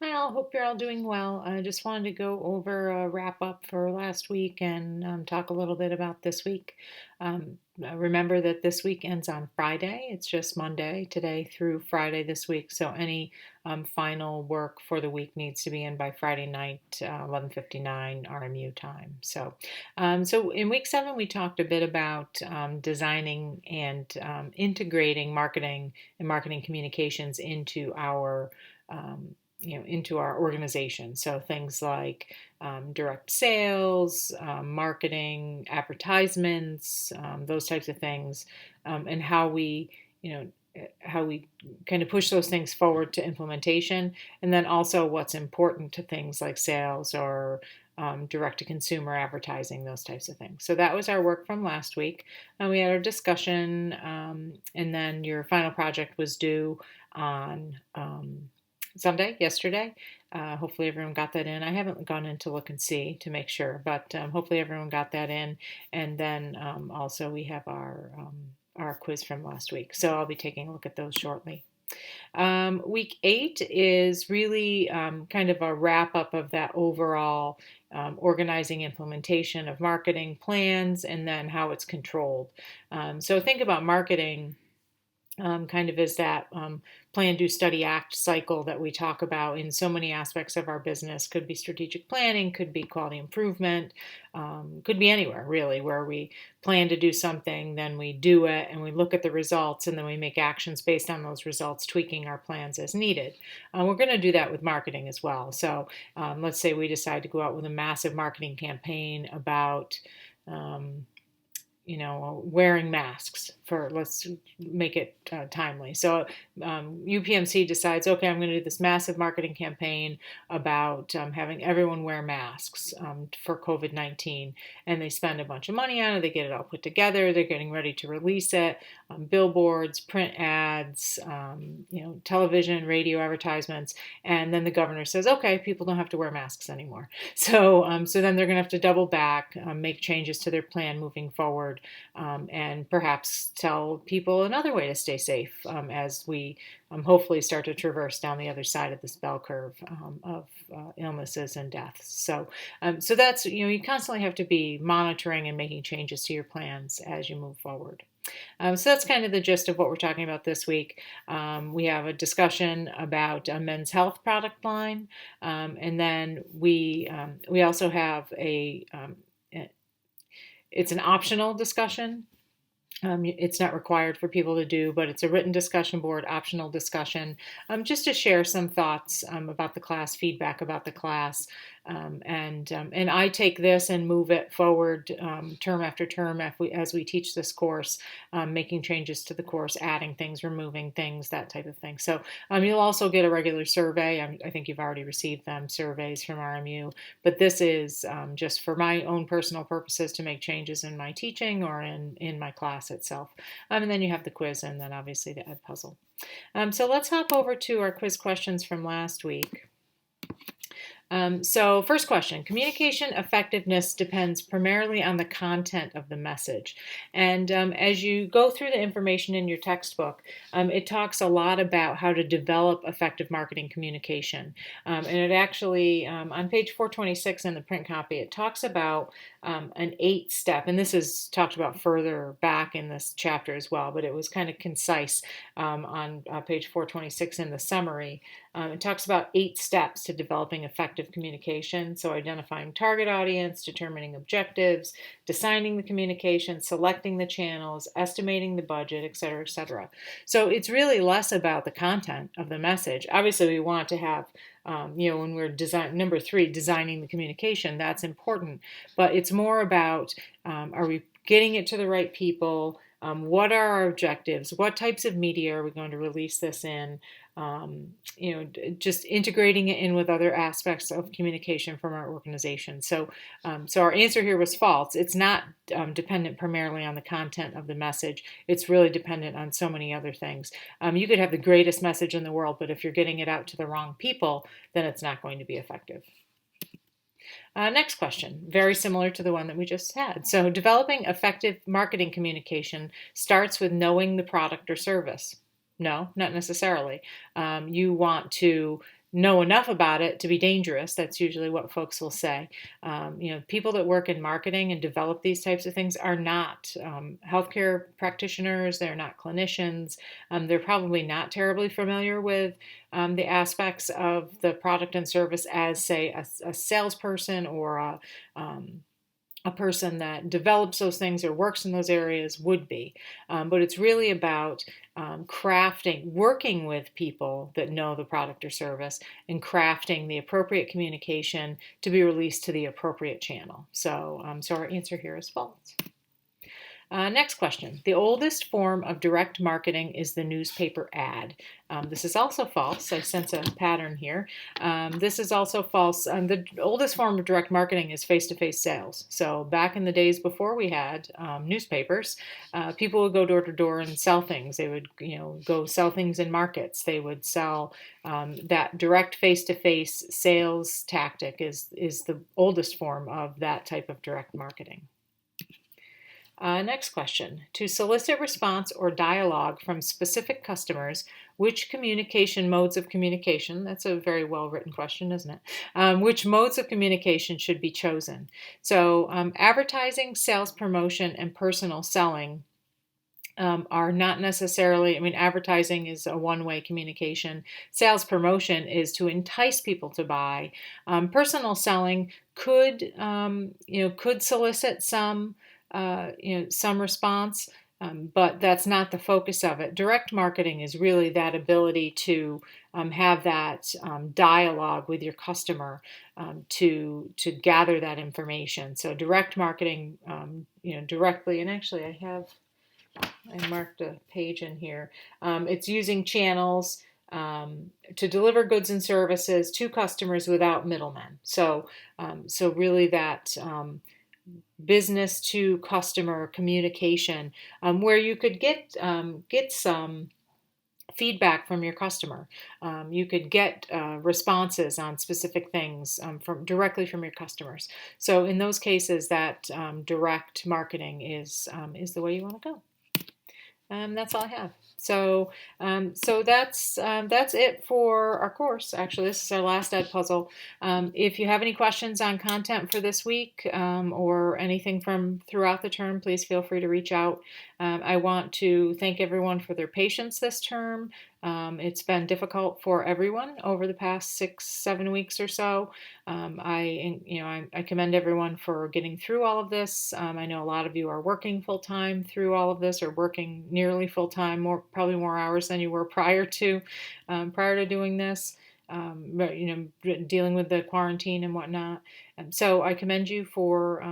Hi, all. Hope you're all doing well. I just wanted to go over a wrap up for last week and talk a little bit about this week. Remember that this week ends on Friday. It's just Monday today through Friday this week. So any final work for the week needs to be in by Friday night, 11:59 RMU time. So in week 7, we talked a bit about designing and integrating marketing and marketing communications into our organization. So things like direct sales, marketing, advertisements, those types of things, and you know, how we kind of push those things forward to implementation, and then also what's important to things like sales or direct to consumer advertising, those types of things. So that was our work from last week. We had our discussion, and then your final project was due on Sunday, yesterday. Hopefully everyone got that in. I haven't gone in to look and see to make sure, but hopefully everyone got that in. And then also we have our quiz from last week. So I'll be taking a look at those shortly. Week 8 is really kind of a wrap up of that overall organizing implementation of marketing plans and then how it's controlled. So think about marketing kind of is that plan, do, study, act cycle that we talk about in so many aspects of our business. Could be strategic planning, could be quality improvement, could be anywhere really, where we plan to do something, then we do it, and we look at the results, and then we make actions based on those results, tweaking our plans as needed. We're going to do that with marketing as well. So let's say we decide to go out with a massive marketing campaign about wearing masks for, let's make it timely. So UPMC decides, okay, I'm going to do this massive marketing campaign about having everyone wear masks for COVID-19. And they spend a bunch of money on it. They get it all put together. They're getting ready to release it. Billboards, print ads, television, radio advertisements. And then the governor says, okay, people don't have to wear masks anymore. So then they're going to have to double back, make changes to their plan moving forward, and perhaps tell people another way to stay safe as we hopefully start to traverse down the other side of this bell curve of illnesses and deaths. So that's, you constantly have to be monitoring and making changes to your plans as you move forward. So that's kind of the gist of what we're talking about this week. We have a discussion about a men's health product line, and then we also have it's an optional discussion. It's not required for people to do, but it's a written discussion board, optional discussion, just to share some thoughts about the class, feedback about the class. And I take this and move it forward term after term as we teach this course, making changes to the course, adding things, removing things, that type of thing. So you'll also get a regular survey. I think you've already received them, surveys from RMU, but this is just for my own personal purposes to make changes in my teaching or in my class itself. And then you have the quiz and then obviously the ed puzzle. So let's hop over to our quiz questions from last week. So first question, communication effectiveness depends primarily on the content of the message. And as you go through the information in your textbook, it talks a lot about how to develop effective marketing communication. And it actually, on page 426 in the print copy, it talks about an 8-step, and this is talked about further back in this chapter as well, but it was kind of concise on page 426 in the summary. It talks about 8 steps to developing effective communication. So identifying target audience, determining objectives, designing the communication, selecting the channels, estimating the budget, et cetera, et cetera. So it's really less about the content of the message. Obviously, we want to have when we're number 3, designing the communication, that's important. But it's more about, are we getting it to the right people? What are our objectives? What types of media are we going to release this in? Just integrating it in with other aspects of communication from our organization. So our answer here was false. It's not dependent primarily on the content of the message. It's really dependent on so many other things. You could have the greatest message in the world, but if you're getting it out to the wrong people, then it's not going to be effective. Next question, very similar to the one that we just had. So developing effective marketing communication starts with knowing the product or service. No, not necessarily. You want to know enough about it to be dangerous. That's usually what folks will say. People that work in marketing and develop these types of things are not healthcare practitioners. They're not clinicians. They're probably not terribly familiar with the aspects of the product and service as, say, a salesperson or a person that develops those things or works in those areas would be. But it's really about working with people that know the product or service and crafting the appropriate communication to be released to the appropriate channel. So our answer here is false. Next question. The oldest form of direct marketing is the newspaper ad. This is also false. I sense a pattern here. This is also false. The oldest form of direct marketing is face-to-face sales. So back in the days before we had newspapers, people would go door to door and sell things. They would, go sell things in markets. They would sell that direct face-to-face sales tactic is the oldest form of that type of direct marketing. Next question. To solicit response or dialogue from specific customers, which modes of communication, that's a very well written question, isn't it? Which modes of communication should be chosen? So advertising, sales promotion, and personal selling are not necessarily, advertising is a one-way communication. Sales promotion is to entice people to buy. Personal selling could solicit some response, but that's not the focus of it. Direct marketing is really that ability to have that dialogue with your customer to gather that information. So direct marketing, directly, and actually I marked a page in here. It's using channels to deliver goods and services to customers without middlemen. So really that business to customer communication, where you could get some feedback from your customer. You could get responses on specific things directly from your customers. So in those cases, that direct marketing is the way you want to go. That's all I have. So that's it for our course. Actually, this is our last ed puzzle. If you have any questions on content for this week or anything from throughout the term, please feel free to reach out. I want to thank everyone for their patience this term. It's been difficult for everyone over the past 6-7 weeks or so. I commend everyone for getting through all of this. I know a lot of you are working full time through all of this, or working nearly full time, probably more hours than you were prior to doing this. Dealing with the quarantine and whatnot. So I commend you for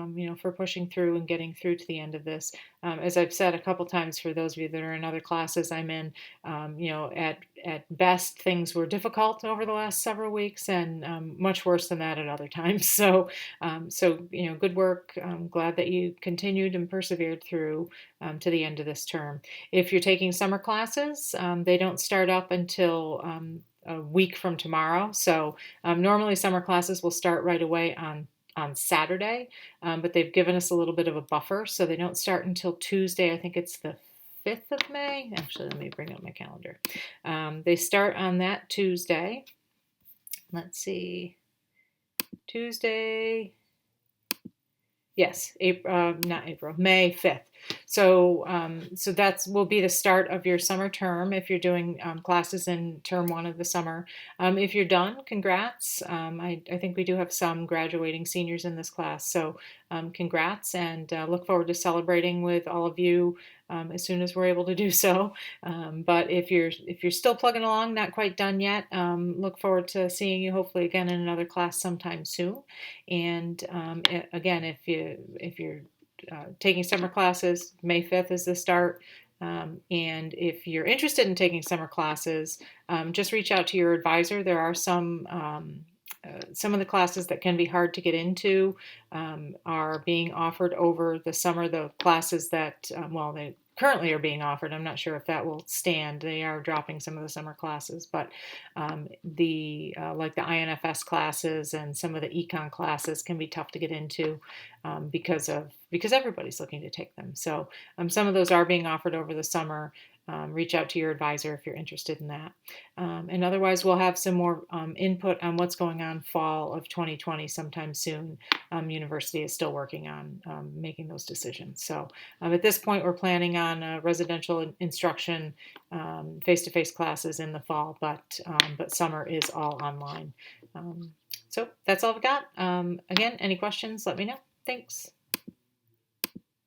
pushing through and getting through to the end of this. As I've said a couple times, for those of you that are in other classes I'm in, at best things were difficult over the last several weeks, and much worse than that at other times. So good work. I'm glad that you continued and persevered through to the end of this term. If you're taking summer classes, they don't start up until a week from tomorrow. So normally summer classes will start right away on Saturday, but they've given us a little bit of a buffer, so they don't start until Tuesday. I think it's the 5th of May. Actually, let me bring up my calendar. They start on that Tuesday. Let's see. Tuesday. Yes, May 5th. So that will be the start of your summer term if you're doing classes in term 1 of the summer. If you're done, congrats. I think we do have some graduating seniors in this class, so congrats, and look forward to celebrating with all of you as soon as we're able to do so. But if you're still plugging along, not quite done yet, look forward to seeing you hopefully again in another class sometime soon. And again, if you're taking summer classes, May 5th is the start. And if you're interested in taking summer classes, just reach out to your advisor. There are some of the classes that can be hard to get into are being offered over the summer. The classes that, they currently are being offered, I'm not sure if that will stand. They are dropping some of the summer classes, but like the INFS classes and some of the econ classes can be tough to get into because everybody's looking to take them. So some of those are being offered over the summer. reach out to your advisor if you're interested in that. And otherwise, we'll have some more input on what's going on fall of 2020 sometime soon. University is still working on making those decisions. So at this point, we're planning on residential instruction, face-to-face classes in the fall, but summer is all online. So that's all I've got. Again, any questions, let me know. Thanks.